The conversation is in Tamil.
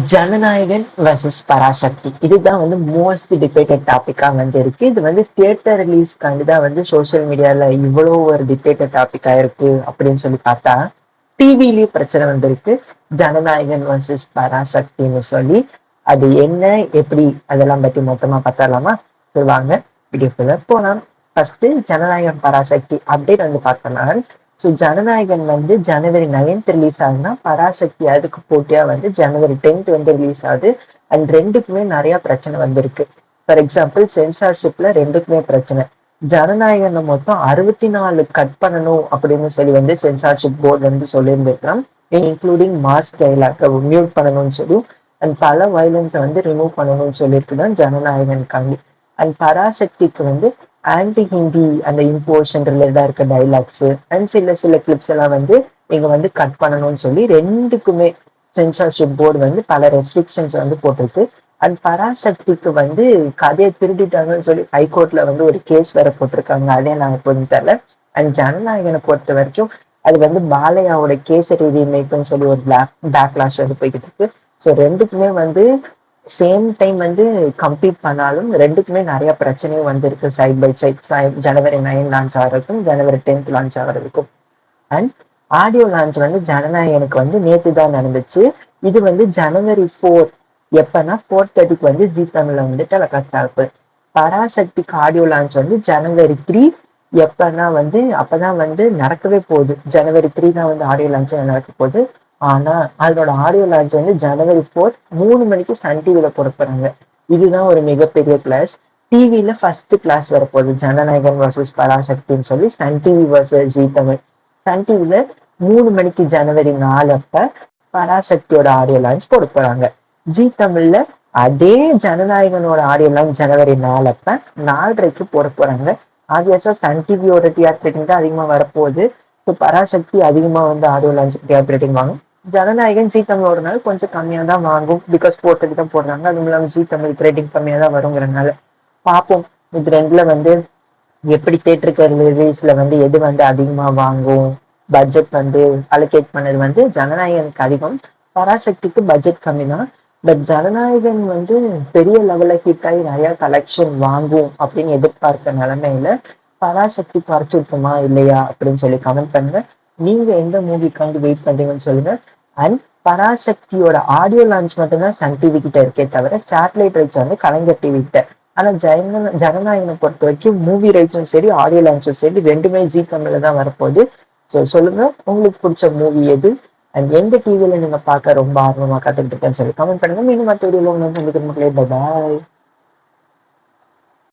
ஜனநாயகன் வர்சஸ் பராசக்தி இதுதான் வந்து மோஸ்ட் டிபேட்டட் டாபிக்கா வந்து இருக்கு. இது வந்து தியேட்டர் ரிலீஸ்க்காண்டி தான் வந்து சோசியல் மீடியால இவ்வளவு ஒரு டிபேட்டட் டாபிக்கா இருக்கு அப்படின்னு சொல்லி பார்த்தா டிவிலயும் பிரச்சனை வந்திருக்கு. ஜனநாயகன் வர்சஸ் பராசக்தின்னு சொல்லி அது என்ன எப்படி அதெல்லாம் பத்தி மொத்தமா பார்த்தரலாமா? சரி வாங்க வீடியோக்குள்ள போலாம். ஃபர்ஸ்ட் ஜனநாயகன் பராசக்தி அப்டேட் வந்து பார்த்தோம்னா, ஸோ ஜனநாயகன் வந்து ஜனவரி 9th ரிலீஸ் ஆகுதுன்னா பராசக்தி அதுக்கு போட்டியா வந்து ஜனவரி 10th வந்து ரிலீஸ் ஆகுது. அண்ட் ரெண்டுக்குமே நிறைய பிரச்சனை வந்திருக்கு. ஃபார் எக்ஸாம்பிள் சென்சார்ஷிப்ல ரெண்டுக்குமே பிரச்சனை. ஜனநாயகன் மொத்தம் 64 கட் பண்ணணும் அப்படின்னு சொல்லி வந்து சென்சார்ஷிப் போர்டு வந்து சொல்லியிருந்திருக்கலாம். இன்க்ளூடிங் மாஸ் டைலாக் மியூட் பண்ணணும்னு சொல்லி அண்ட் பல வயலன்ஸை வந்து ரிமூவ் பண்ணணும்னு சொல்லியிருக்குதான் ஜனநாயகனுக்காண்டி. அண்ட் பராசக்திக்கு வந்து ஆன்டி ஹிந்தி அந்த இம்போஷன் ரிலேட்டடா இருக்க டைலாக்ஸ் அண்ட் சில கிளிப்ஸ் எல்லாம் வந்து நீங்க வந்து கட் பண்ணணும்னு சொல்லி ரெண்டுக்குமே சென்சார்ஷிப் போர்டு வந்து பல ரெஸ்ட்ரிக்ஷன்ஸ் வந்து போட்டிருக்கு. அண்ட் பராசக்திக்கு வந்து கதையை திருடிட்டாங்கன்னு சொல்லி ஹைகோர்ட்ல வந்து ஒரு கேஸ் வேற போட்டிருக்காங்க. அதே நான் எப்போதும் தெரியல. அண்ட் ஜனநாயகனை பொறுத்த வரைக்கும் அது வந்து பாலையாவோட கேசரி ரீமேக்னு சொல்லி ஒரு பேக்லாஷ் வந்து போய்கிட்டு இருக்கு. ஸோ ரெண்டுக்குமே வந்து சேம் டைம் வந்து கம்ப்ளீட் பண்ணாலும் ரெண்டுக்குமே நிறைய பிரச்சனையும் வந்திருக்கு. சைட் பை சைட் ஜனவரி 9 லான்ச் ஆகிறதுக்கும் ஜனவரி 10th லான்ச் ஆகிறதுக்கும். அண்ட் ஆடியோ லான்ச் வந்து ஜனநாயகனுக்கு வந்து நேற்று தான் நடந்துச்சு. இது வந்து ஜனவரி 4 எப்பன்னா 4:30 வந்து ஜி தமிழ்ல வந்து டெலிகாஸ்ட் ஆகுது. பராசக்திக்கு ஆடியோ லான்ச் வந்து ஜனவரி 3 எப்பன்னா வந்து அப்பதான் வந்து நடக்கவே போகுது. ஜனவரி 3 தான் வந்து ஆடியோ லான்ச் நடக்க போகுது. ஆனா அதோட ஆடியோ லான்ச் வந்து ஜனவரி 4 3 மணிக்கு சன் டிவில போட போறாங்க. இதுதான் ஒரு மிகப்பெரிய கிளாஸ். டிவில ஃபர்ஸ்ட் கிளாஸ் வரப்போகுது. ஜனநாயகன் வர்சஸ் பராசக்தின்னு சொல்லி Sun TV versus Zee Tamil. Sun டிவில 3 மணிக்கு ஜனவரி 4 அப்ப பராசக்தியோட ஆடியோ லான்ச் போட போறாங்க. ஜி தமிழ்ல அதே ஜனநாயகனோட ஆடியோ லான்ச் ஜனவரி 4 அப்ப 4:30க்கு போட போறாங்க. ஆப்வியஸா சன் டிவியோட டிஆர் ரேட்டிங் தான் அதிகமா வரப்போகுது. ஸோ பராசக்தி அதிகமா வந்து ஆடியோ லான்ச் டிஆர் ரேட்டிங் வாங்கும். ஜனநாயகன் ஜி தமிழோட நாள் கொஞ்சம் கம்மியா தான் வாங்கும். பிகாஸ் 4:30 தான் போடுறாங்க. அதுவும் இல்லாமல் ஜி தமிழ் ரேட்டிங் கம்மியா தான் வருங்கிறனால பார்ப்போம். இது ரெண்டுல வந்து எப்படி தேட்டருக்கு ரிலீஸ்ல வந்து எது வந்து அதிகமா வாங்கும். பட்ஜெட் வந்து அலோகேட் பண்ணது வந்து ஜனநாயகனுக்கு அதிகம். பராசக்திக்கு பட்ஜெட் கம்மி தான். பட் ஜனநாயகன் வந்து பெரிய லெவல்ல ஹிட் ஆகி நிறைய கலெக்ஷன் வாங்கும் அப்படின்னு எதிர்பார்க்க நிலைமையில பராசக்தி குறைச்சிருக்குமா இல்லையா அப்படின்னு சொல்லி கமெண்ட் பண்ணுங்க. நீங்க எந்த மூவிக்காண்டி வெயிட் பண்றீங்கன்னு சொல்லுங்க. அண்ட் பராசக்தியோட ஆடியோ லான்ச் மட்டும்தான் சன் டிவி கிட்ட இருக்கே தவிர சேட்டலைட் ரைட்ஸ் வந்து கலைஞர் டிவி கிட்ட. ஆனா ஜனநாயகனை பொறுத்த வரைக்கும் மூவி ரைட்ஸும் சரி ஆடியோ லான்ச்சும் சரி ரெண்டுமே ஜி தமிழ்ல தான் வரப்போகுது. ஸோ சொல்லுங்க உங்களுக்கு பிடிச்ச மூவி எது அண்ட் எந்த டிவில நீங்க பார்க்க ரொம்ப ஆர்வமா காத்துக்கிட்டு இருக்கேன்னு சொல்லி கமெண்ட் பண்ணுங்க. மீண்டும் மற்ற வீடியோல உங்களுக்கு சந்திக்கிற மக்களே. பாய்.